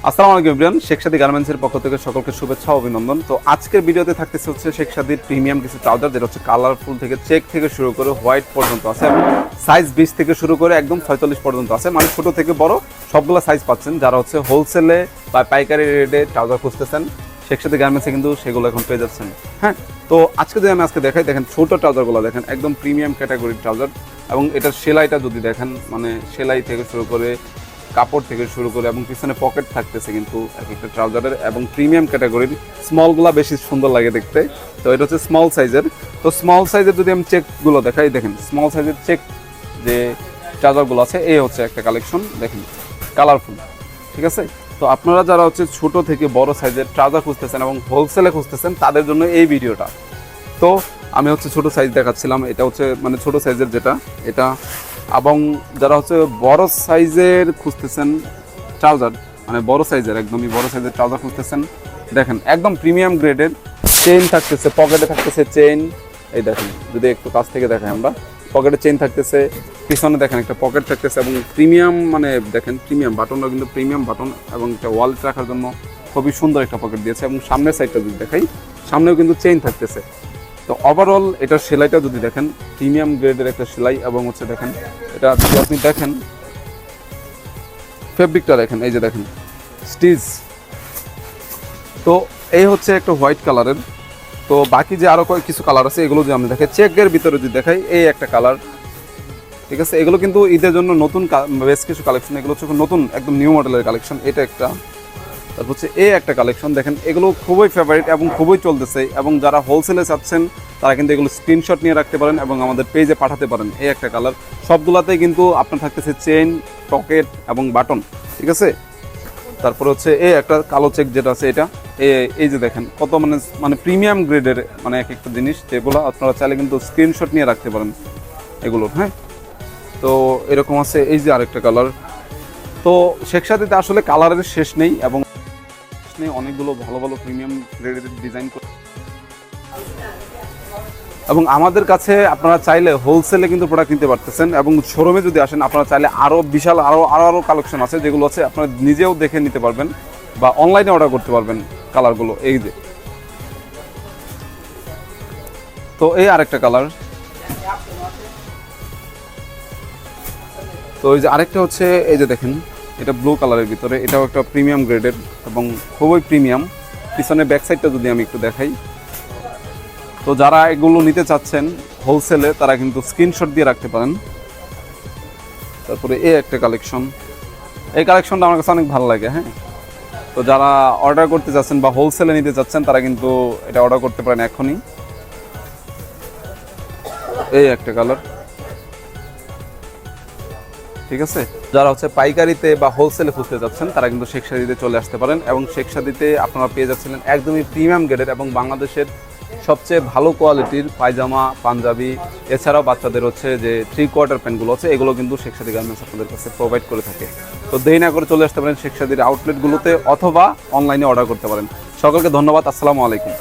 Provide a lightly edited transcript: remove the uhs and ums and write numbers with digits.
আসসালামু আলাইকুম এভরিওয়ান, শেখ সাদী গার্মেন্টসের পক্ষ থেকে সকলকে শুভেচ্ছা ও অভিনন্দন। তো আজকের ভিডিওতে থাকতেছে হচ্ছে শেখ সাদীর প্রিমিয়াম কিছু ট্রাউজার, যেটা হচ্ছে কালারফুল থেকে চেক থেকে শুরু করে হোয়াইট পর্যন্ত আছে এবং সাইজ 20 থেকে শুরু করে একদম 46 পর্যন্ত আছে, মানে ছোট থেকে বড় সবগুলো সাইজ পাচ্ছেন। যারা হচ্ছে হোলসেলে বা পাইকারি রেটে ট্রাউজার খুঁজতেছেন শেখ সাদী গার্মেন্টসে কিন্তু সেগুলো এখন পেয়ে যাচ্ছেন। হ্যাঁ, তো আজকে যদি আমি দেখাই, দেখেন ছোট ট্রাউজারগুলো দেখেন একদম প্রিমিয়াম ক্যাটাগরির ট্রাউজার, এবং এটার সেলাইটা যদি দেখেন, মানে সেলাই থেকে শুরু করে কাপড় থেকে শুরু করে এবং পিছনে পকেট থাকতেছে কিন্তু এক একটা ট্রাউজারের, এবং প্রিমিয়াম ক্যাটাগরির স্মলগুলো বেশি সুন্দর লাগে দেখতে। তো এটা হচ্ছে স্মল সাইজের। তো স্মল সাইজের যদি আমি চেকগুলো দেখাই, দেখেন স্মল সাইজের চেক যে ট্রাউজারগুলো আছে, এই হচ্ছে একটা কালেকশন, দেখেন কালারফুল। ঠিক আছে, তো আপনারা যারা হচ্ছে ছোট থেকে বড় সাইজের ট্রাউজার খুঁজতেছেন এবং হোলসেলে খুঁজতেছেন তাদের জন্য এই ভিডিওটা। তো আমি হচ্ছে ছোট সাইজ দেখাচ্ছিলাম, এটা হচ্ছে মানে ছোট সাইজের যেটা এটা, এবং যারা হচ্ছে বড় সাইজের খুঁজতেছেন ট্রাউজার, মানে বড় সাইজের একদমই বড় সাইজের ট্রাউজার খুঁজতেছেন, দেখেন একদম প্রিমিয়াম গ্রেডের চেইন থাকতেছে, পকেটে থাকতেছে চেইন। এই দেখেন যদি একটু কাছ থেকে দেখাই আমরা, পকেটে চেইন থাকতেছে, পিছনে দেখেন একটা পকেট থাকতেছে, এবং প্রিমিয়াম মানে দেখেন প্রিমিয়াম বাটনটা কিন্তু প্রিমিয়াম বাটন, এবং একটা ওয়ালেট রাখার জন্য খুবই সুন্দর একটা পকেট দিয়েছে। এবং সামনের সাইডটা যদি দেখাই, সামনেও কিন্তু চেইন থাকতেছে। তো ওভারঅল এটার সেলাইটা যদি দেখেন প্রিমিয়াম গ্রেডের একটা সেলাই, এবং হচ্ছে দেখেন এটা যদি আপনি দেখেন ফেব্রিকটা দেখেন, এই যে দেখেন স্টিচ। তো এই হচ্ছে একটা হোয়াইট কালারের। তো বাকি যে আরও কিছু কালার আছে এগুলো যদি আমি দেখাই, চেকের ভিতরে যদি দেখাই, এই একটা কালার। ঠিক আছে, এগুলো কিন্তু ঈদের জন্য নতুন বেশ কিছু কালেকশন, এগুলো হচ্ছে নতুন একদম নিউ মডেলের কালেকশন। এটা একটা, তারপর হচ্ছে এই একটা কালেকশন, দেখেন এগুলো খুবই ফেভারিট এবং খুবই চলতেছে, এবং যারা হোলসেলে চাচ্ছেন তারা কিন্তু এগুলো স্ক্রিনশট নিয়ে রাখতে পারেন এবং আমাদের পেজে পাঠাতে পারেন। এই একটা কালার, সবগুলাতেই কিন্তু আপনার থাকতেছে চেইন, পকেট এবং বাটন। ঠিক আছে, তারপর হচ্ছে এই একটা কালো চেক যেটা আছে এটা, এই যে দেখেন কত মানে প্রিমিয়াম গ্রেডের মানে এক একটা জিনিস, যেগুলো আপনারা চাইলে কিন্তু স্ক্রিনশট নিয়ে রাখতে পারেন এগুলোর। হ্যাঁ, তো এরকম আছে এই যে আরেকটা কালার। তো শেখ সাদীতে আসলে কালারের শেষ নেই, এবং অনেকগুলো ভালো ভালো প্রিমিয়াম গ্রেডের ডিজাইন করে, এবং আমাদের কাছে আপনারা চাইলে হোলসেলে কিন্তু প্রোডাক্ট নিতে পারতেছেন, এবং শোরুমে যদি আসেন আপনারা চাইলে আরও বিশাল আরও কালেকশন আছে যেগুলো আছে আপনারা নিজেও দেখে নিতে পারবেন বা অনলাইনে অর্ডার করতে পারবেন কালারগুলো। এই যে, তো এই আরেকটা কালার। তো এই যে আরেকটা হচ্ছে এই যে দেখেন, এটা ব্লু কালারের ভিতরে, এটাও একটা প্রিমিয়াম গ্রেডের এবং খুবই প্রিমিয়াম। পিছনে ব্যাক সাইডটা যদি আমি একটু দেখাই, তো যারা এগুলো নিতে চাচ্ছেন হোলসেলে তারা কিন্তু স্ক্রিনশট দিয়ে রাখতে পারেন। তারপরে এই একটা কালেকশন, এই কালেকশনটা আমার কাছে অনেক ভালো লাগে। হ্যাঁ, তো যারা অর্ডার করতে চাচ্ছেন বা হোলসেলে নিতে চাচ্ছেন তারা কিন্তু এটা অর্ডার করতে পারেন এখনই। এই একটা কালার। ঠিক আছে, যারা হচ্ছে পাইকারিতে বা হোলসেলে খুঁজতে যাচ্ছেন তারা কিন্তু শেখ সাদীতে চলে আসতে পারেন, এবং শেখ সাদীতে আপনারা পেয়ে যাচ্ছিলেন একদমই প্রিমিয়াম গ্রেডের এবং বাংলাদেশের সবচেয়ে ভালো কোয়ালিটির পায়জামা, পাঞ্জাবি, এছাড়াও বাচ্চাদের হচ্ছে যে 3/4 প্যান্টগুলো আছে, এগুলো কিন্তু শেখ সাদী গার্মেন্টস আপনাদের কাছে প্রোভাইড করে থাকে। তো দেরি না করে চলে আসতে পারেন শেখ সাদীর আউটলেটগুলোতে, অথবা অনলাইনে অর্ডার করতে পারেন। সকলকে ধন্যবাদ, আসসালামু আলাইকুম।